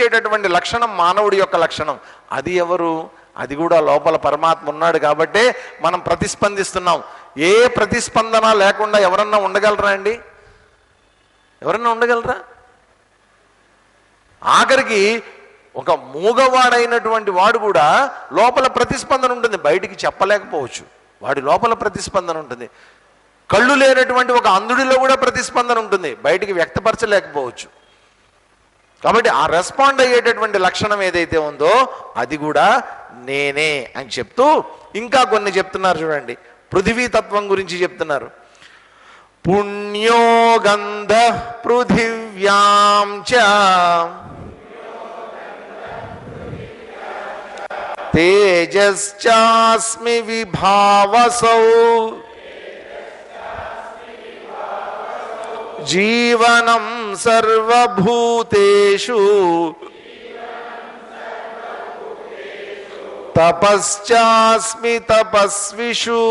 ప్రతిబింబించేటటువంటి లక్షణం మానవుడి యొక్క లక్షణం. అది ఎవరు? అది కూడా లోపల పరమాత్మ ఉన్నాడు కాబట్టే మనం ప్రతిస్పందిస్తున్నాం. ఏ ప్రతిస్పందన లేకుండా ఎవరన్నా ఉండగలరా అండి? ఎవరన్నా ఉండగలరా? ఆఖరికి ఒక మూగవాడైనటువంటి వాడు కూడా లోపల ప్రతిస్పందన ఉంటుంది, బయటికి చెప్పలేకపోవచ్చు. వాడి లోపల ప్రతిస్పందన ఉంటుంది. కళ్ళు లేనటువంటి ఒక అంధుడిలో కూడా ప్రతిస్పందన ఉంటుంది, బయటికి వ్యక్తపరచలేకపోవచ్చు. కాబట్టి ఆ రెస్పాండ్ అయ్యేటటువంటి లక్షణం ఏదైతే ఉందో అది కూడా నేనే అని చెప్తూ ఇంకా కొన్ని చెప్తున్నారు. చూడండి, పృథివీతత్వం గురించి చెప్తున్నారు. పుణ్యో గంధ పృథివ్యాం చ తేజశ్చాస్మి విభావసౌ జీవనం సర్వభూతేషు తపశ్చాస్మి తపస్విషు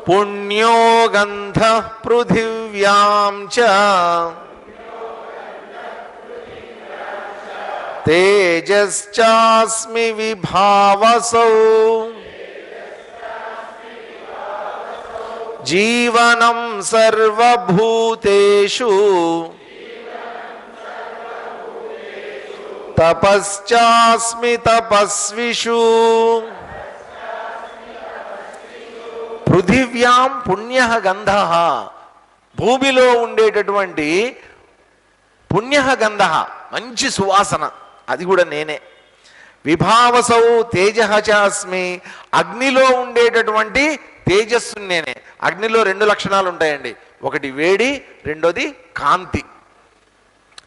పుణ్యో గంధ పృథివ్యాం చ తేజశ్చాస్మి విభావసౌ జీవనం సర్వభూతేషు తపశ్చాస్మి తపస్విషు. పృథివ్యాం పుణ్యః గంధః, భూమిలో ఉండేటటువంటి పుణ్యః గంధః మంచి సువాసన, అది కూడా నేనే. విభావసౌ తేజః చాస్మి, అగ్నిలో ఉండేటటువంటి తేజస్సు నేనే. అగ్నిలో రెండు లక్షణాలు ఉంటాయండి, ఒకటి వేడి, రెండోది కాంతి.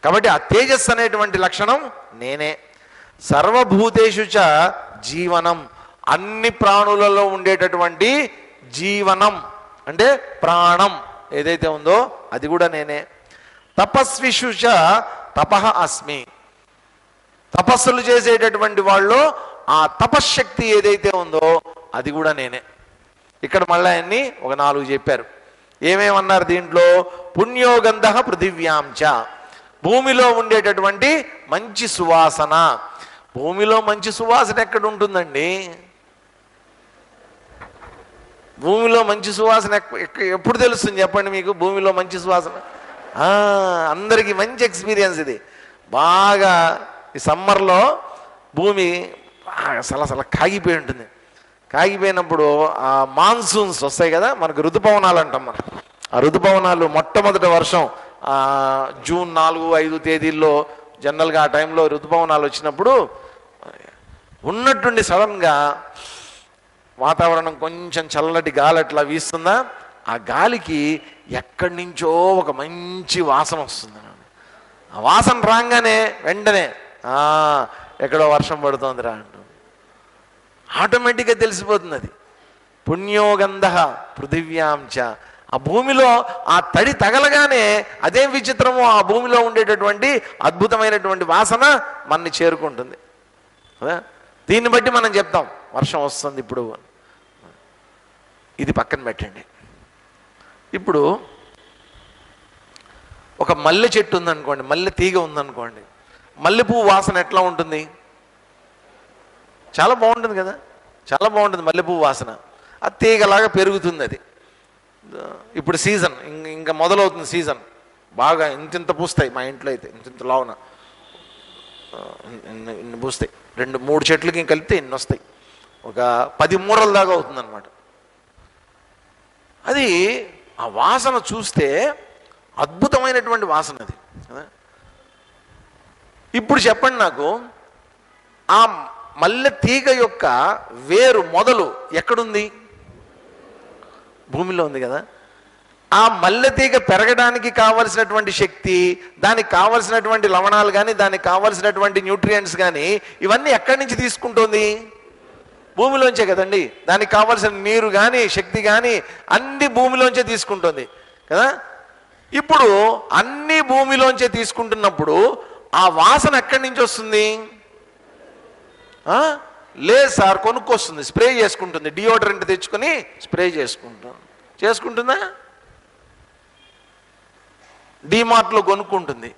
కాబట్టి ఆ తేజస్సు అనేటువంటి లక్షణం నేనే. సర్వభూతేషు చ జీవనం, అన్ని ప్రాణులలో ఉండేటటువంటి జీవనం అంటే ప్రాణం ఏదైతే ఉందో అది కూడా నేనే. తపస్విషు చ తపః అస్మి, తపస్సులు చేసేటటువంటి వాళ్ళు ఆ తపశ్శక్తి ఏదైతే ఉందో అది కూడా నేనే. ఇక్కడ మళ్ళీ ఆయన్ని ఒక 4 చెప్పారు. ఏమేమన్నారు దీంట్లో? పుణ్యోగంధ పృథివ్యాం చ, భూమిలో ఉండేటటువంటి మంచి సువాసన. భూమిలో మంచి సువాసన ఎక్కడ ఉంటుందండి? భూమిలో మంచి సువాసన ఎప్పుడు తెలుస్తుంది చెప్పండి మీకు? భూమిలో మంచి సువాసన అందరికీ మంచి ఎక్స్పీరియన్స్ ఇది. బాగా ఈ సమ్మర్లో భూమి అసలు కాగిపోయి ఉంటుంది. కాగిపోయినప్పుడు ఆ మాన్సూన్స్ వస్తాయి కదా, మనకు ఋతుపవనాలు అంటాం. మనం ఆ ఋతుపవనాలు మొట్టమొదటి వర్షం జూన్ 4-5 తేదీల్లో జనరల్గా ఆ టైంలో ఋతుపవనాలు వచ్చినప్పుడు ఉన్నట్టుండి సడన్గా వాతావరణం కొంచెం చల్లటి గాలి అట్లా వీస్తుందా, ఆ గాలికి ఎక్కడి నుంచో ఒక మంచి వాసన వస్తుంది. ఆ వాసన రాగానే వెంటనే ఎక్కడో వర్షం పడుతోందిరా అంటూ ఆటోమేటిక్గా తెలిసిపోతుంది. అది పుణ్యోగంధ పృథివ్యాం చ, ఆ భూమిలో ఆ తడి తగలగానే అదేం విచిత్రమో ఆ భూమిలో ఉండేటటువంటి అద్భుతమైనటువంటి వాసన మనని చేరుకుంటుంది. దీన్ని బట్టి మనం చెప్తాం వర్షం వస్తుంది ఇప్పుడు. ఇది పక్కన పెట్టండి. ఇప్పుడు ఒక మల్లె చెట్టు ఉందనుకోండి, మల్లె తీగ ఉందనుకోండి, మల్లెపువ్వు వాసన ఎట్లా ఉంటుంది? చాలా బాగుంటుంది కదా, చాలా బాగుంటుంది మల్లెపువ్వు వాసన. ఆ తీగలాగా పెరుగుతుంది అది. ఇప్పుడు సీజన్ ఇంకా మొదలవుతుంది, సీజన్ బాగా ఇంతింత పూస్తాయి. మా ఇంట్లో అయితే ఇంతింత లావున ఇన్ని పూస్తాయి. 2-3 చెట్లకి కలిపితే ఇన్ని వస్తాయి. ఒక 10 మూరల దాకా అవుతుంది అనమాట. అది ఆ వాసన చూస్తే అద్భుతమైనటువంటి వాసన అది. ఇప్పుడు చెప్పండి నాకు, ఆ మల్లె తీగ యొక్క వేరు మొదలు ఎక్కడుంది? భూమిలో ఉంది కదా. ఆ మల్లె తీగ పెరగడానికి కావలసినటువంటి శక్తి, దానికి కావలసినటువంటి లవణాలు కానీ, దానికి కావలసినటువంటి న్యూట్రియంట్స్ కానీ ఇవన్నీ ఎక్కడి నుంచి తీసుకుంటుంది? భూమిలోంచే కదండి. దానికి కావలసిన నీరు కానీ, శక్తి కానీ అన్ని భూమిలోంచే తీసుకుంటుంది కదా. ఇప్పుడు అన్ని భూమిలోంచే తీసుకుంటున్నప్పుడు ఆ వాసన ఎక్కడి నుంచి వస్తుంది? లేదు సార్, కొనుక్కొస్తుంది, స్ప్రే చేసుకుంటుంది. డియోడ్రెంట్ తెచ్చుకొని స్ప్రే చేసుకుంటుందా? డీమార్ట్లో కొనుక్కుంటుంది.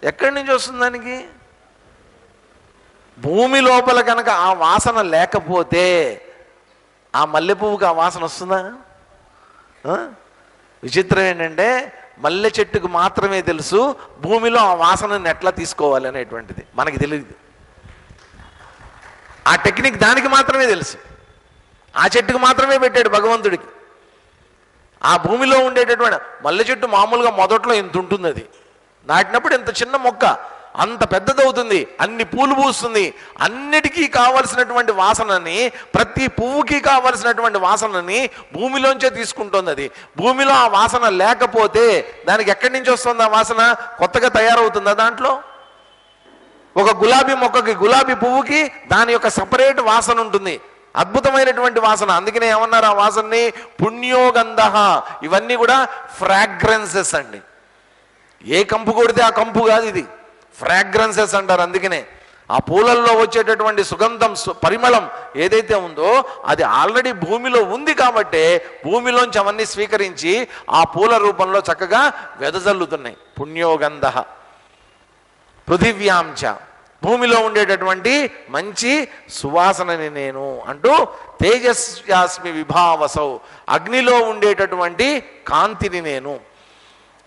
ఎక్కడి నుంచి వస్తుంది దానికి? భూమి లోపల కనుక ఆ వాసన లేకపోతే ఆ మల్లె పువ్వుకి ఆ వాసన వస్తుందా? విచిత్రం ఏంటంటే మల్లె చెట్టుకు మాత్రమే తెలుసు భూమిలో ఆ వాసనని ఎట్లా తీసుకోవాలి అనేటువంటిది. మనకి తెలియదు. ఆ టెక్నిక్ దానికి మాత్రమే తెలుసు. ఆ చెట్టుకు మాత్రమే పెట్టాడు భగవంతుడికి. ఆ భూమిలో ఉండేటటువంటి మల్లె చెట్టు మామూలుగా మొదట్లో ఇంత ఉంటుంది, అది నాటినప్పుడు ఇంత చిన్న మొక్క అంత పెద్దదవుతుంది, అన్ని పూలు పూస్తుంది, అన్నిటికీ కావలసినటువంటి వాసనని, ప్రతి పువ్వుకి కావలసినటువంటి వాసనని భూమిలోంచే తీసుకుంటుంది. అది భూమిలో ఆ వాసన లేకపోతే దానికి ఎక్కడి నుంచి వస్తుంది ఆ వాసన? కొత్తగా తయారవుతుందా దాంట్లో? ఒక గులాబీ మొక్కకి, గులాబీ పువ్వుకి దాని యొక్క సపరేట్ వాసన ఉంటుంది, అద్భుతమైనటువంటి వాసన. అందుకనే ఏమన్నారు ఆ వాసనని? పుణ్యోగంధ. ఇవన్నీ కూడా ఫ్రాగ్రెన్సెస్ అండి. ఏ కంపు కొడితే ఆ కంపు కాదు, ఇది ఫ్రాగ్రెన్సెస్ అంటారు. అందుకనే ఆ పూలల్లో వచ్చేటటువంటి సుగంధం, పరిమళం ఏదైతే ఉందో అది ఆల్రెడీ భూమిలో ఉంది కాబట్టి భూమిలోంచి అవన్నీ స్వీకరించి ఆ పూల రూపంలో చక్కగా వెదజల్లుతున్నాయి. పుణ్యోగంధ పృథివ్యాంచ, భూమిలో ఉండేటటువంటి మంచి సువాసనని నేను అంటూ, తేజస్యాస్మి విభావసౌ, అగ్నిలో ఉండేటటువంటి కాంతిని నేను.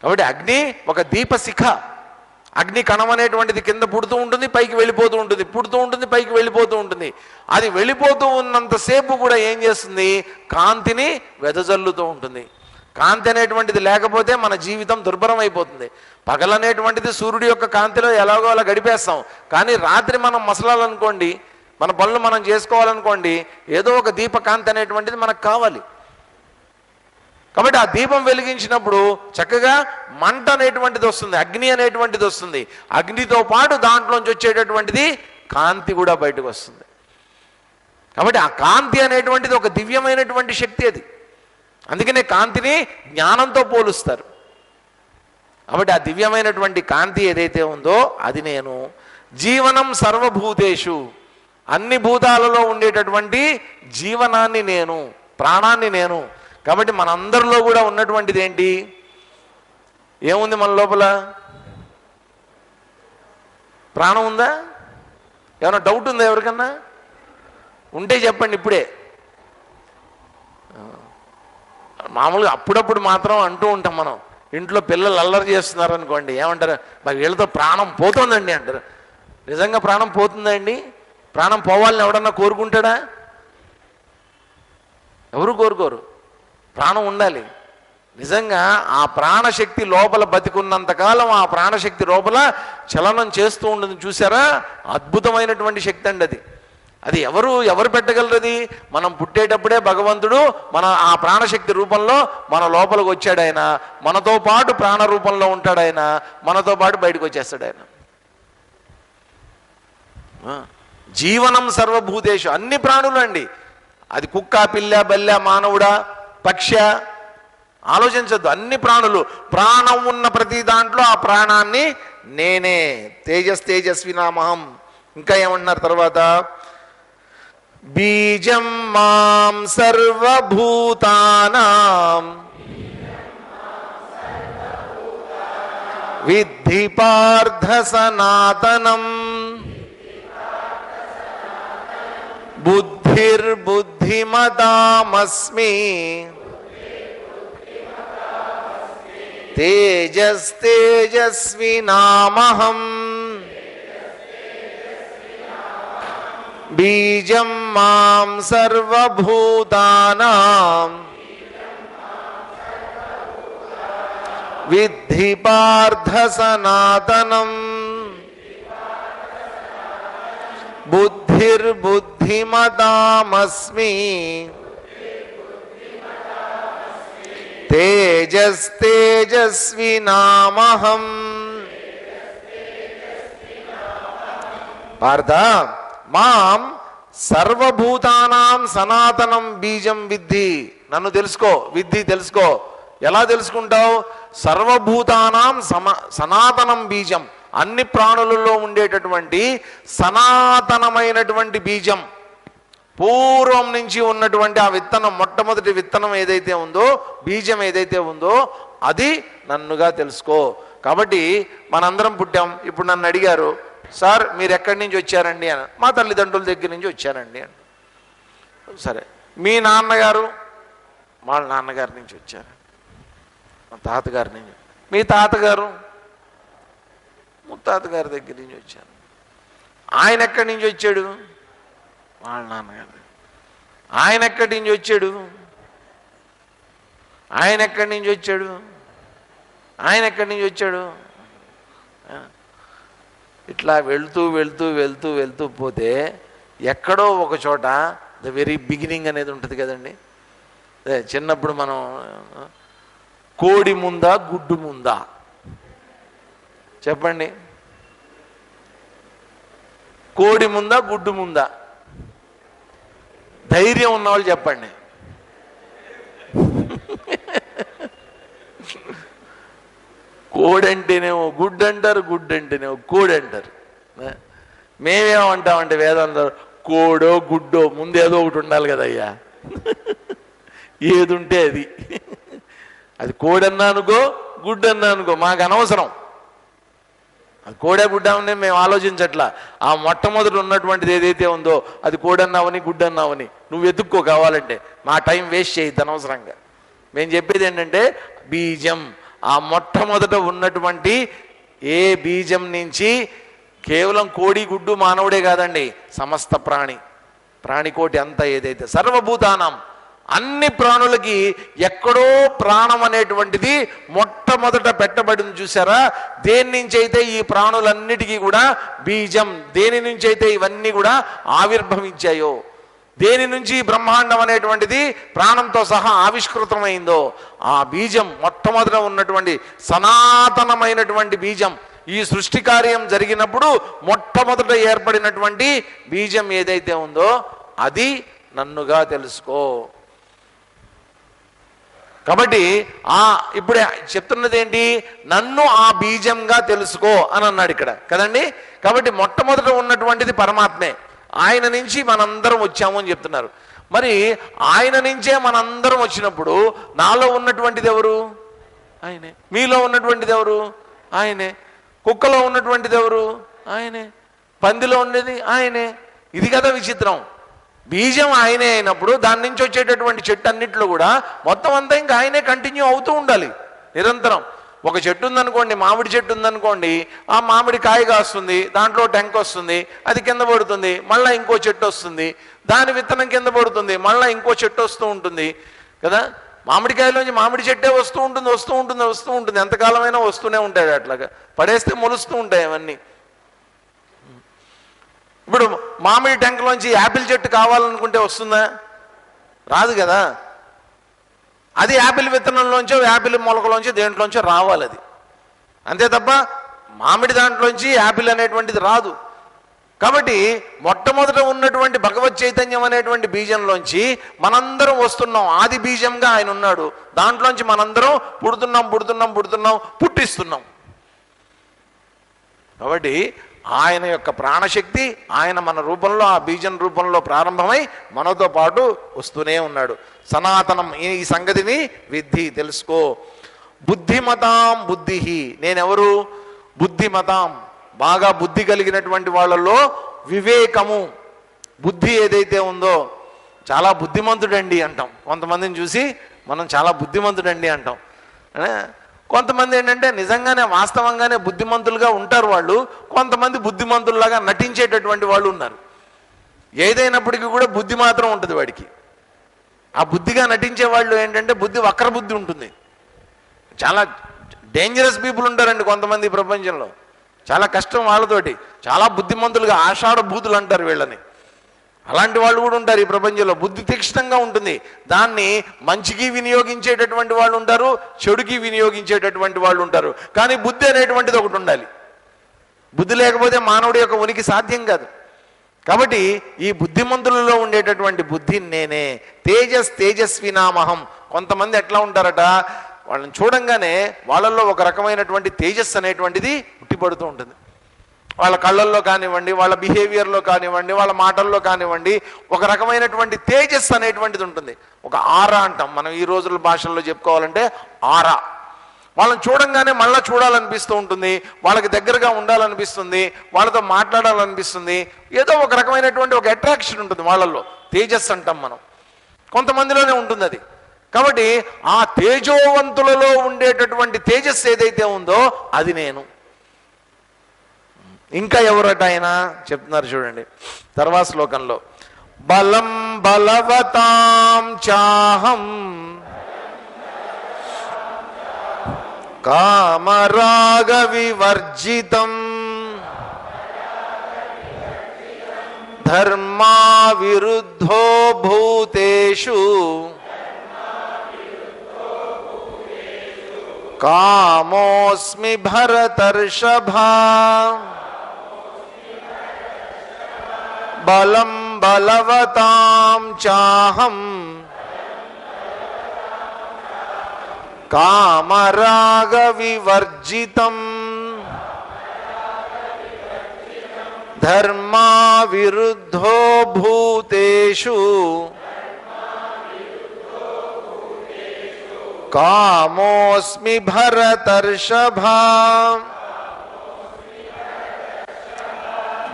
కాబట్టి అగ్ని ఒక దీపశిఖ. అగ్ని కణం అనేటువంటిది కింద పుడుతూ ఉంటుంది, పైకి వెళ్ళిపోతూ ఉంటుంది, పుడుతూ ఉంటుంది, పైకి వెళ్ళిపోతూ ఉంటుంది. అది వెళ్ళిపోతూ ఉన్నంతసేపు కూడా ఏం చేస్తుంది? కాంతిని వెదజల్లుతూ ఉంటుంది. కాంతి అనేటువంటిది లేకపోతే మన జీవితం దుర్భరం అయిపోతుంది. పగలనేటువంటిది సూర్యుడి యొక్క కాంతిలో ఎలాగో అలా గడిపేస్తాం. కానీ రాత్రి మనం మసలాలనుకోండి, మన పనులు మనం చేసుకోవాలనుకోండి, ఏదో ఒక దీపకాంతి అనేటువంటిది మనకు కావాలి. కాబట్టి ఆ దీపం వెలిగించినప్పుడు చక్కగా మంట అనేటువంటిది వస్తుంది, అగ్ని అనేటువంటిది వస్తుంది. అగ్నితో పాటు దాంట్లోంచి వచ్చేటటువంటిది కాంతి కూడా బయటకు వస్తుంది. కాబట్టి ఆ కాంతి అనేటువంటిది ఒక దివ్యమైనటువంటి శక్తి. అది అందుకనే కాంతిని జ్ఞానంతో పోలుస్తారు. కాబట్టి ఆ దివ్యమైనటువంటి కాంతి ఏదైతే ఉందో అది నేను. జీవనం సర్వభూతేషు, అన్ని భూతాలలో ఉండేటటువంటి జీవనాన్ని నేను, ప్రాణాన్ని నేను. కాబట్టి మనందరిలో కూడా ఉన్నటువంటిది ఏంటి? ఏముంది మన లోపల? ప్రాణం ఉందా? ఏమైనా డౌట్ ఉందా ఎవరికన్నా? ఉంటే చెప్పండి ఇప్పుడే. మామూలుగా అప్పుడప్పుడు మాత్రం అంటూ ఉంటాం మనం, ఇంట్లో పిల్లలు అల్లరి చేస్తున్నారు అనుకోండి, ఏమంటారు? మరి వీళ్ళతో ప్రాణం పోతుందండి అంటారు. నిజంగా ప్రాణం పోతుందండి? ప్రాణం పోవాలని ఎవడన్నా కోరుకుంటాడా? ఎవరు కోరుకోరు. ప్రాణం ఉండాలి. నిజంగా ఆ ప్రాణశక్తి లోపల బతికున్నంతకాలం ఆ ప్రాణశక్తి లోపల చలనం చేస్తూ ఉంటుంది. చూసారా? అద్భుతమైనటువంటి శక్తి అండి అది. అది ఎవరు పెట్టగలరు? అది మనం పుట్టేటప్పుడే భగవంతుడు మన ఆ ప్రాణశక్తి రూపంలో మన లోపలికి వచ్చాడు. ఆయన మనతో పాటు ప్రాణ రూపంలో ఉంటాడు. ఆయన మనతో పాటు బయటకు వచ్చేస్తాడు. ఆయన జీవనం సర్వభూతేషు, అన్ని ప్రాణులు అండి. అది కుక్క, పిల్ల, బల్లె, మానవుడా, పక్ష, ఆలోచించద్దు. అన్ని ప్రాణులు, ప్రాణం ఉన్న ప్రతి దాంట్లో ఆ ప్రాణాన్ని నేనే. తేజస్వినామహం. ఇంకా ఏమంటున్నారు తర్వాత? బీజం మాం సర్వభూతానాం విద్ధి పార్థ సనాతనం బుద్ధిర్బుద్ధిమతామస్మి తేజస్వినామహం బీజం మాం సర్వభూతానాం విద్ధి పార్థ సనాతనం బుద్ధిర్బుద్ధిమతామస్మి తేజస్వినామహం. పార్థ మాం సర్వభూతానాం సనాతనం బీజం విద్ధి. నన్ను తెలుసుకో, విద్ధి తెలుసుకో. ఎలా తెలుసుకుంటావు? సర్వభూతానాం సనాతనం బీజం, అన్ని ప్రాణులలో ఉండేటటువంటి సనాతనమైనటువంటి బీజం, పూర్వం నుంచి ఉన్నటువంటి ఆ విత్తనం, మొట్టమొదటి విత్తనం ఏదైతే ఉందో, బీజం ఏదైతే ఉందో, అది నన్నుగా తెలుసుకో. కాబట్టి మనందరం పుట్టాం. ఇప్పుడు నన్ను అడిగారు, సార్ మీరు ఎక్కడి నుంచి వచ్చారండి అని. మా తల్లిదండ్రుల దగ్గర నుంచి వచ్చారండి అని. సరే, మీ నాన్నగారు? వాళ్ళ నాన్నగారి నుంచి వచ్చారు. మా తాతగారి నుంచి. మీ తాతగారు? ముత్తాతగారి దగ్గర నుంచి వచ్చారు. ఆయన ఎక్కడి నుంచి వచ్చాడు? వాళ్ళ నాన్నగారు. ఆయన ఎక్కడి నుంచి వచ్చాడు? ఆయన ఎక్కడి నుంచి వచ్చాడు? ఆయన ఎక్కడి నుంచి వచ్చాడు? ఇట్లా వెళ్తూ వెళ్తూ వెళ్తూ వెళ్తూ పోతే ఎక్కడో ఒక చోట ద వెరీ బిగినింగ్ అనేది ఉంటుంది కదండి. అదే చిన్నప్పుడు మనం కోడి ముందా గుడ్డు ముందా చెప్పండి? కోడి ముందా గుడ్డు ముందా? ధైర్యం ఉన్నవాళ్ళు చెప్పండి. కోడి అంటేనేమో గుడ్డు అంటారు, గుడ్డు అంటేనేమో కోడి అంటారు. మేమేమంటామంటే వేదాంత కోడో గుడ్డో ముందు ఏదో ఒకటి ఉండాలి కదయ్యా. ఏది ఉంటే అది. అది కోడన్నా అనుకో, గుడ్డు అన్నా అనుకో, మాకు అనవసరం. అది కోడే గుడ్డ ఉండే మేము ఆలోచించట్లా. ఆ మొట్టమొదటి ఉన్నటువంటిది ఏదైతే ఉందో అది కోడన్నావని గుడ్డన్నావని నువ్వు వెతుక్కో కావాలంటే. మా టైం వేస్ట్ చేయొద్దు అనవసరంగా. మేము చెప్పేది ఏంటంటే బీజం. ఆ మొట్టమొదట ఉన్నటువంటి ఏ బీజం నుంచి కేవలం కోడి గుడ్డు మానవుడే కాదండి, సమస్త ప్రాణికోటి అంతా ఏదైతే సర్వభూతానం అన్ని ప్రాణులకి ఎక్కడో ప్రాణం అనేటువంటిది మొట్టమొదట పెట్టబడింది. చూసారా? దేని నుంచి అయితే ఈ ప్రాణులన్నిటికీ కూడా బీజం, దేని నుంచి అయితే ఇవన్నీ కూడా ఆవిర్భవించాయో, దేని నుంచి బ్రహ్మాండం అనేటువంటిది ప్రాణంతో సహా ఆవిష్కృతమైందో ఆ బీజం, మొట్టమొదట ఉన్నటువంటి సనాతనమైనటువంటి బీజం, ఈ సృష్టి కార్యం జరిగినప్పుడు మొట్టమొదట ఏర్పడినటువంటి బీజం ఏదైతే ఉందో అది నన్నుగా తెలుసుకో. కాబట్టి ఇప్పుడే చెప్తున్నది ఏంటి? నన్ను ఆ బీజంగా తెలుసుకో అని అన్నాడు ఇక్కడ కదండి. కాబట్టి మొట్టమొదట ఉన్నటువంటిది పరమాత్మే. ఆయన నుంచి మనందరం వచ్చాము అని చెప్తున్నారు. మరి ఆయన నుంచే మనందరం వచ్చినప్పుడు నాలో ఉన్నటువంటిది ఎవరు? ఆయనే. మీలో ఉన్నటువంటిది ఎవరు? ఆయనే. కుక్కలో ఉన్నటువంటిది ఎవరు? ఆయనే. పందిలో ఉండేది ఆయనే. ఇది కదా విచిత్రం. బీజం ఆయనే అయినప్పుడు దాని నుంచి వచ్చేటటువంటి చెట్టు అన్నింటిలో కూడా మొత్తం అంతా ఇంకా ఆయనే కంటిన్యూ అవుతూ ఉండాలి నిరంతరం. ఒక చెట్టు ఉందనుకోండి, మామిడి చెట్టు ఉందనుకోండి, ఆ మామిడి కాయ కాస్తుంది, దాంట్లో టెంక వస్తుంది, అది కింద పడుతుంది, మళ్ళీ ఇంకో చెట్టు వస్తుంది, దాని విత్తనం కింద పడుతుంది, మళ్ళీ ఇంకో చెట్టు వస్తూ ఉంటుంది కదా. మామిడికాయలోంచి మామిడి చెట్టే వస్తూ ఉంటుంది వస్తూ ఉంటుంది వస్తూ ఉంటుంది, ఎంతకాలమైనా వస్తూనే ఉంటాయి. అట్లాగా పడేస్తే మొలుస్తూ ఉంటాయి అవన్నీ. ఇప్పుడు మామిడి టెంకలోంచి యాపిల్ చెట్టు కావాలనుకుంటే వస్తుందా? రాదు కదా. అది యాపిల్ విత్తనంలోంచో యాపిల్ మొలకలోంచో దేంట్లోంచో రావాలి అది, అంతే తప్ప మామిడి దాంట్లోంచి యాపిల్ అనేటువంటిది రాదు. కాబట్టి మొట్టమొదట ఉన్నటువంటి భగవత్ చైతన్యం అనేటువంటి బీజంలోంచి మనందరం వస్తున్నాం. ఆది బీజంగా ఆయన ఉన్నాడు. దాంట్లోంచి మనందరం పుడుతున్నాం పుట్టిస్తున్నాం. కాబట్టి ఆయన యొక్క ప్రాణశక్తి ఆయన మన రూపంలో, ఆ బీజం రూపంలో ప్రారంభమై మనతో పాటు వస్తూనే ఉన్నాడు. సనాతనం. ఈ సంగతిని విద్ధి తెలుసుకో. బుద్ధిమతాం బుద్ధి. నేనెవరు? బుద్ధిమతాం. బాగా బుద్ధి కలిగినటువంటి వాళ్ళల్లో వివేకము, బుద్ధి ఏదైతే ఉందో, చాలా బుద్ధిమంతుడండి అంటాం. కొంతమందిని చూసి మనం చాలా బుద్ధిమంతుడండి అంటాం. కొంతమంది ఏంటంటే నిజంగానే వాస్తవంగానే బుద్ధిమంతులుగా ఉంటారు వాళ్ళు. కొంతమంది బుద్ధిమంతుల్లాగా నటించేటటువంటి వాళ్ళు ఉన్నారు. ఏదైనప్పటికీ కూడా బుద్ధి మాత్రం ఉంటుంది వాడికి. ఆ బుద్ధిగా నటించే వాళ్ళు ఏంటంటే వక్ర బుద్ధి ఉంటుంది. చాలా డేంజరస్ పీపుల్ ఉంటారండి కొంతమంది ప్రపంచంలో. చాలా కష్టం వాళ్ళతోటి. చాలా బుద్ధిమంతులుగా ఆషాఢ బూతులు అంటారు వీళ్ళని. అలాంటి వాళ్ళు కూడా ఉంటారు ఈ ప్రపంచంలో. బుద్ధి తీక్షణంగా ఉంటుంది. దాన్ని మంచికి వినియోగించేటటువంటి వాళ్ళు ఉంటారు, చెడుకి వినియోగించేటటువంటి వాళ్ళు ఉంటారు. కానీ బుద్ధి అనేటువంటిది ఒకటి ఉండాలి. బుద్ధి లేకపోతే మానవుడి యొక్క ఉనికి సాధ్యం కాదు. కాబట్టి ఈ బుద్ధిమంతులలో ఉండేటటువంటి బుద్ధి నేనే. తేజస్వినామహం. కొంతమంది ఎట్లా ఉంటారట, వాళ్ళని చూడంగానే వాళ్ళల్లో ఒక రకమైనటువంటి తేజస్సు అనేటువంటిది పుట్టిపడుతూ ఉంటుంది. వాళ్ళ కళ్ళల్లో కానివ్వండి, వాళ్ళ బిహేవియర్లో కానివ్వండి, వాళ్ళ మాటల్లో కానివ్వండి, ఒక రకమైనటువంటి తేజస్సు అనేటువంటిది ఉంటుంది. ఒక ఆరా అంటాం మనం ఈ రోజుల భాషల్లో చెప్పుకోవాలంటే. ఆరా. వాళ్ళని చూడంగానే మళ్ళీ చూడాలనిపిస్తూ ఉంటుంది, వాళ్ళకి దగ్గరగా ఉండాలనిపిస్తుంది, వాళ్ళతో మాట్లాడాలనిపిస్తుంది. ఏదో ఒక రకమైనటువంటి ఒక అట్రాక్షన్ ఉంటుంది వాళ్ళల్లో. తేజస్సు అంటాం మనం, కొంతమందిలోనే ఉంటుంది అది. కాబట్టి ఆ తేజోవంతులలో ఉండేటటువంటి తేజస్సు ఏదైతే ఉందో అది నేను. ఇంకా ఎవరట ఆయన చెప్తున్నారు చూడండి తర్వాత శ్లోకంలో, బలం బలవతాం చాహం కామరాగ వివర్జితం ధర్మా విరుద్ధో భూతేషు కామోస్మి భరతర్షభా. బలం బలవతాం చాహం కామరాగ వివర్జితం ధర్మా విరుద్ధో భూతేషు కామోస్మి భరతర్షభా.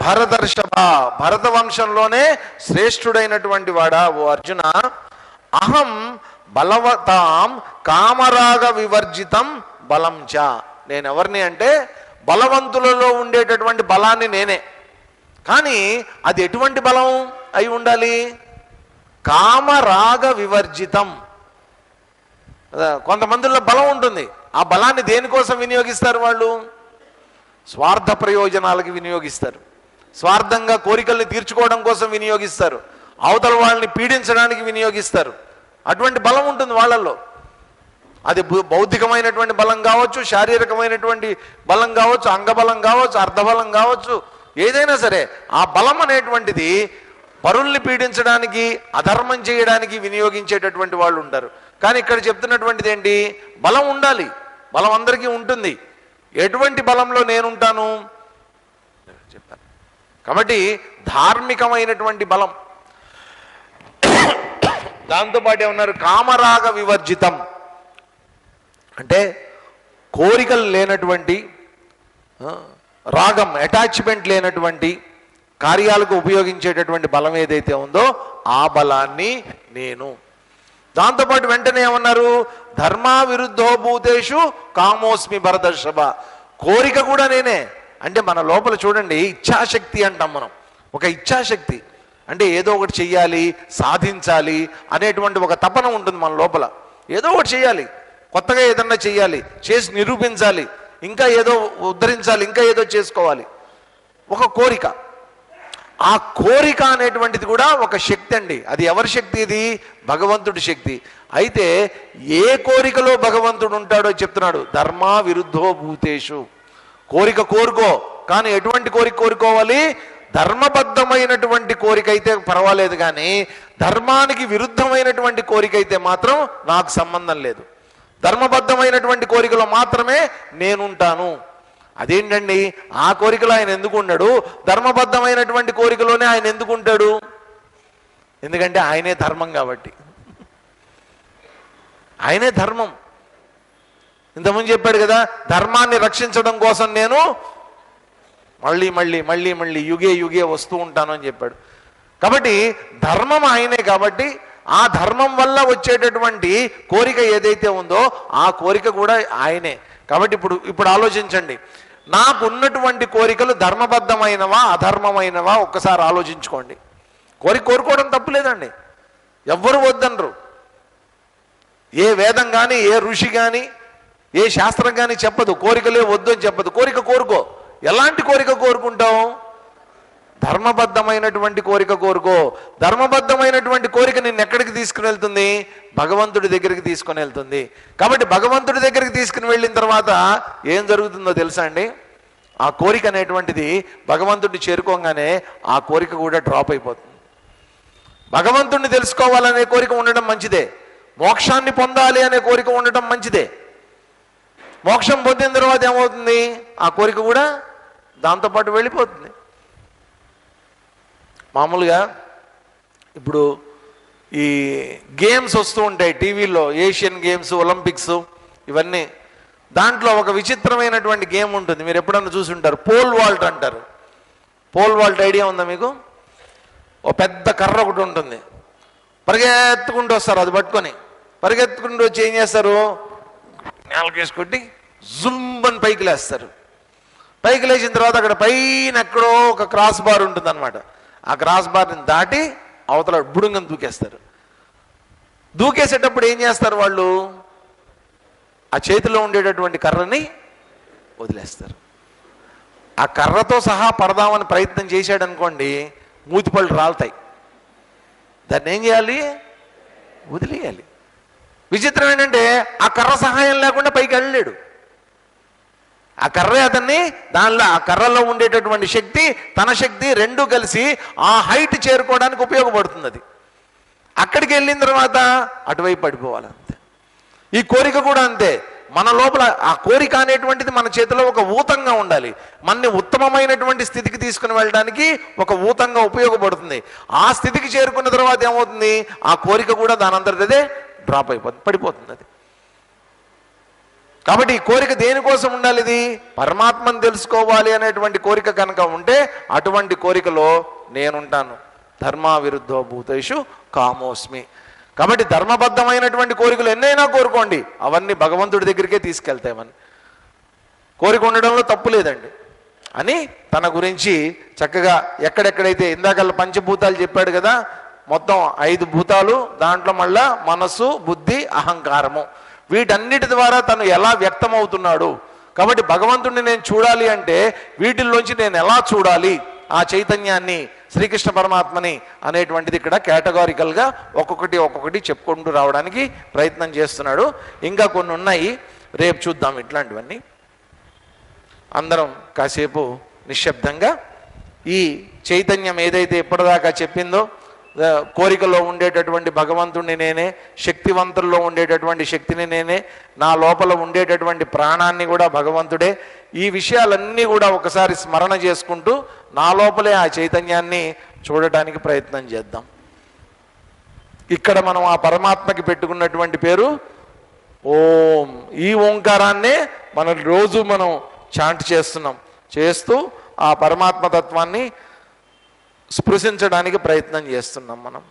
భరతర్షభ, భరత వంశంలోనే శ్రేష్ఠుడైనటువంటి వాడా ఓ అర్జున, అహం బలవతాం కామరాగ వివర్జితం బలం చ. నేనెవరిని అంటే బలవంతులలో ఉండేటటువంటి బలాన్ని నేనే. కానీ అది ఎటువంటి బలం అయి ఉండాలి? కామరాగ వివర్జితం. కొంతమందిలో బలం ఉంటుంది, ఆ బలాన్ని దేనికోసం వినియోగిస్తారు? వాళ్ళు స్వార్థ ప్రయోజనాలకి వినియోగిస్తారు, స్వార్థంగా కోరికల్ని తీర్చుకోవడం కోసం వినియోగిస్తారు, అవతల వాళ్ళని పీడించడానికి వినియోగిస్తారు. అటువంటి బలం ఉంటుంది వాళ్ళల్లో. అది బౌద్ధికమైనటువంటి బలం కావచ్చు, శారీరకమైనటువంటి బలం కావచ్చు, అంగబలం కావచ్చు, అర్ధబలం కావచ్చు, ఏదైనా సరే ఆ బలం అనేటువంటిది పరుల్ని పీడించడానికి, అధర్మం చేయడానికి వినియోగించేటటువంటి వాళ్ళు ఉంటారు. కానీ ఇక్కడ చెప్తున్నటువంటిది ఏంటి? బలం ఉండాలి, బలం అందరికీ ఉంటుంది. ఎటువంటి బలంలో నేనుంటాను చెప్పాను. కాబట్టి ధార్మికమైనటువంటి బలం. దాంతోపాటు ఏమన్నారు? కామరాగ వివర్జితం అంటే కోరికలు లేనటువంటి, రాగం అటాచ్మెంట్ లేనటువంటి కార్యాలకు ఉపయోగించేటటువంటి బలం ఏదైతే ఉందో ఆ బలాన్ని నేను. దాంతోపాటు వెంటనే ఏమన్నారు? ధర్మా విరుద్ధో భూతేషు కామోస్మి భరతర్షభ. కోరిక కూడా నేనే. అంటే మన లోపల చూడండి, ఇచ్ఛాశక్తి అంటాం మనం. ఒక ఇచ్ఛాశక్తి అంటే ఏదో ఒకటి చెయ్యాలి, సాధించాలి అనేటువంటి ఒక తపన ఉంటుంది మన లోపల. ఏదో ఒకటి చెయ్యాలి, కొత్తగా ఏదన్నా చెయ్యాలి, చేసి నిరూపించాలి, ఇంకా ఏదో ఉద్ధరించాలి, ఇంకా ఏదో చేసుకోవాలి. ఒక కోరిక. ఆ కోరిక అనేటువంటిది కూడా ఒక శక్తి అండి. అది ఎవరి శక్తి? ఇది భగవంతుడి శక్తి. అయితే ఏ కోరికలో భగవంతుడు ఉంటాడో చెప్తున్నాడు. ధర్మా విరుద్ధో భూతేషు. కోరిక కోరుకో, కానీ ఎటువంటి కోరిక కోరుకోవాలి? ధర్మబద్ధమైనటువంటి కోరిక అయితే పర్వాలేదు, కానీ ధర్మానికి విరుద్ధమైనటువంటి కోరిక అయితే మాత్రం నాకు సంబంధం లేదు. ధర్మబద్ధమైనటువంటి కోరికలో మాత్రమే నేనుంటాను. అదేంటండి? ఆ కోరికలో ఆయన ఎందుకు ఉండడు? ధర్మబద్ధమైనటువంటి కోరికలోనే ఆయన ఎందుకు ఉంటాడు? ఎందుకంటే ఆయనే ధర్మం కాబట్టి. ఆయనే ధర్మం. ఇంతకుముందు చెప్పాడు కదా, ధర్మాన్ని రక్షించడం కోసం నేను మళ్ళీ మళ్ళీ మళ్ళీ మళ్ళీ యుగే యుగే వస్తూ ఉంటాను అని చెప్పాడు. కాబట్టి ధర్మం ఆయనే కాబట్టి ఆ ధర్మం వల్ల వచ్చేటటువంటి కోరిక ఏదైతే ఉందో ఆ కోరిక కూడా ఆయనే. కాబట్టి ఇప్పుడు ఆలోచించండి, నాకు ఉన్నటువంటి కోరికలు ధర్మబద్ధమైనవా అధర్మమైనవా ఒక్కసారి ఆలోచించుకోండి. కోరుకోవడం తప్పులేదండి, ఎవ్వరు వద్దనరు. ఏ వేదం కానీ, ఏ ఋషి కానీ, ఏ శాస్త్రం కానీ చెప్పదు కోరికలే వద్దు అని చెప్పదు. కోరుకో. ఎలాంటి కోరిక కోరుకుంటావు? ధర్మబద్ధమైనటువంటి కోరిక కోరుకో. ధర్మబద్ధమైనటువంటి కోరిక నిన్ను ఎక్కడికి తీసుకుని వెళ్తుంది? భగవంతుడి దగ్గరికి తీసుకుని వెళ్తుంది. కాబట్టి భగవంతుడి దగ్గరికి తీసుకుని వెళ్ళిన తర్వాత ఏం జరుగుతుందో తెలుసా అండి? ఆ కోరిక అనేటువంటిది భగవంతుడిని చేరుకోగానే ఆ కోరిక కూడా డ్రాప్ అయిపోతుంది. భగవంతుడిని తెలుసుకోవాలనే కోరిక ఉండడం మంచిదే, మోక్షాన్ని పొందాలి అనే కోరిక ఉండటం మంచిదే. మోక్షం పొందిన తర్వాత ఏమవుతుంది? ఆ కోరిక కూడా దాంతోపాటు వెళ్ళిపోతుంది. మామూలుగా ఇప్పుడు ఈ గేమ్స్ వస్తూ ఉంటాయి టీవీలో, ఏషియన్ గేమ్స్, ఒలింపిక్స్, ఇవన్నీ దాంట్లో ఒక విచిత్రమైనటువంటి గేమ్ ఉంటుంది, మీరు ఎప్పుడన్నా చూసి ఉంటారు, పోల్ వాల్ట్ అంటారు. పోల్ వాల్ట్ ఐడియా ఉందా మీకు? ఓ పెద్ద కర్ర ఒకటి ఉంటుంది, పరిగెత్తుకుంటూ వస్తారు, అది పట్టుకొని పరిగెత్తుకుంటూ వచ్చి ఏం చేస్తారు, నేలకేసి కొట్టి జుంబని పైకి లేస్తారు. పైకి లేచిన తర్వాత అక్కడ పైన ఎక్కడో ఒక క్రాస్ బార్ ఉంటుంది అనమాట. ఆ క్రాస్ బార్ని దాటి అవతల బుడుంగని దూకేస్తారు. దూకేసేటప్పుడు ఏం చేస్తారు వాళ్ళు, ఆ చేతిలో ఉండేటటువంటి కర్రని వదిలేస్తారు. ఆ కర్రతో సహా పడదామని ప్రయత్నం చేశాడు అనుకోండి, మూతిపళ్ళు రాలుతాయి. దాన్ని ఏం చేయాలి, వదిలేయాలి. విచిత్రం ఏంటంటే ఆ కర్ర సహాయం లేకుండా పైకి వెళ్ళలేడు. ఆ కర్రే అతన్ని దానిలో, ఆ కర్రలో ఉండేటటువంటి శక్తి తన శక్తి రెండూ కలిసి ఆ హైట్ చేరుకోవడానికి ఉపయోగపడుతుంది. అది అక్కడికి వెళ్ళిన తర్వాత అటువైపు పడిపోవాలి, అంతే. ఈ కోరిక కూడా అంతే. మన లోపల ఆ కోరిక అనేటువంటిది మన చేతిలో ఒక ఊతంగా ఉండాలి. మనని ఉత్తమమైనటువంటి స్థితికి తీసుకుని వెళ్ళడానికి ఒక ఊతంగా ఉపయోగపడుతుంది. ఆ స్థితికి చేరుకున్న తర్వాత ఏమవుతుంది, ఆ కోరిక కూడా దాని అంతటిదే డ్రాప్ అయిపోతుంది, పడిపోతుంది అది. కాబట్టి ఈ కోరిక దేనికోసం ఉండాలి, ఇది పరమాత్మను తెలుసుకోవాలి అనేటువంటి కోరిక కనుక ఉంటే అటువంటి కోరికలో నేనుంటాను. ధర్మా విరుద్ధో భూతేషు కామోస్మి. కాబట్టి ధర్మబద్ధమైనటువంటి కోరికలు ఎన్నైనా కోరుకోండి, అవన్నీ భగవంతుడి దగ్గరికే తీసుకెళ్తామని. కోరిక ఉండడంలో తప్పు లేదండి అని తన గురించి చక్కగా ఎక్కడెక్కడైతే ఇందాకల్లా పంచభూతాలు చెప్పాడు కదా, మొత్తం 5 భూతాలు, దాంట్లో మళ్ళా మనస్సు, బుద్ధి, అహంకారము, వీటన్నిటి ద్వారా తను ఎలా వ్యక్తమవుతున్నాడు. కాబట్టి భగవంతుడిని నేను చూడాలి అంటే వీటిల్లోంచి నేను ఎలా చూడాలి ఆ చైతన్యాన్ని, శ్రీకృష్ణ పరమాత్మని అనేటువంటిది ఇక్కడ కేటగారికల్గా ఒక్కొక్కటి చెప్పుకుంటూ రావడానికి ప్రయత్నం చేస్తున్నాడు. ఇంకా కొన్ని ఉన్నాయి, రేపు చూద్దాం ఇట్లాంటివన్నీ. అందరం కాసేపు నిశ్శబ్దంగా ఈ చైతన్యం ఏదైతే ఇప్పటిదాకా చెప్పిందో, కోరికలో ఉండేటటువంటి భగవంతుడిని నేనే, శక్తివంతుల్లో ఉండేటటువంటి శక్తిని నేనే, నా లోపల ఉండేటటువంటి ప్రాణాన్ని కూడా భగవంతుడే, ఈ విషయాలన్నీ కూడా ఒకసారి స్మరణ చేసుకుంటూ నా లోపలే ఆ చైతన్యాన్ని చూడటానికి ప్రయత్నం చేద్దాం. ఇక్కడ మనం ఆ పరమాత్మకి పెట్టుకున్నటువంటి పేరు ఓం. ఈ ఓంకారాన్నే మనం రోజు మనం చాంట్ చేస్తున్నాం. చేస్తూ ఆ పరమాత్మ తత్వాన్ని స్పృశించడానికి ప్రయత్నం చేస్తున్నాం మనం.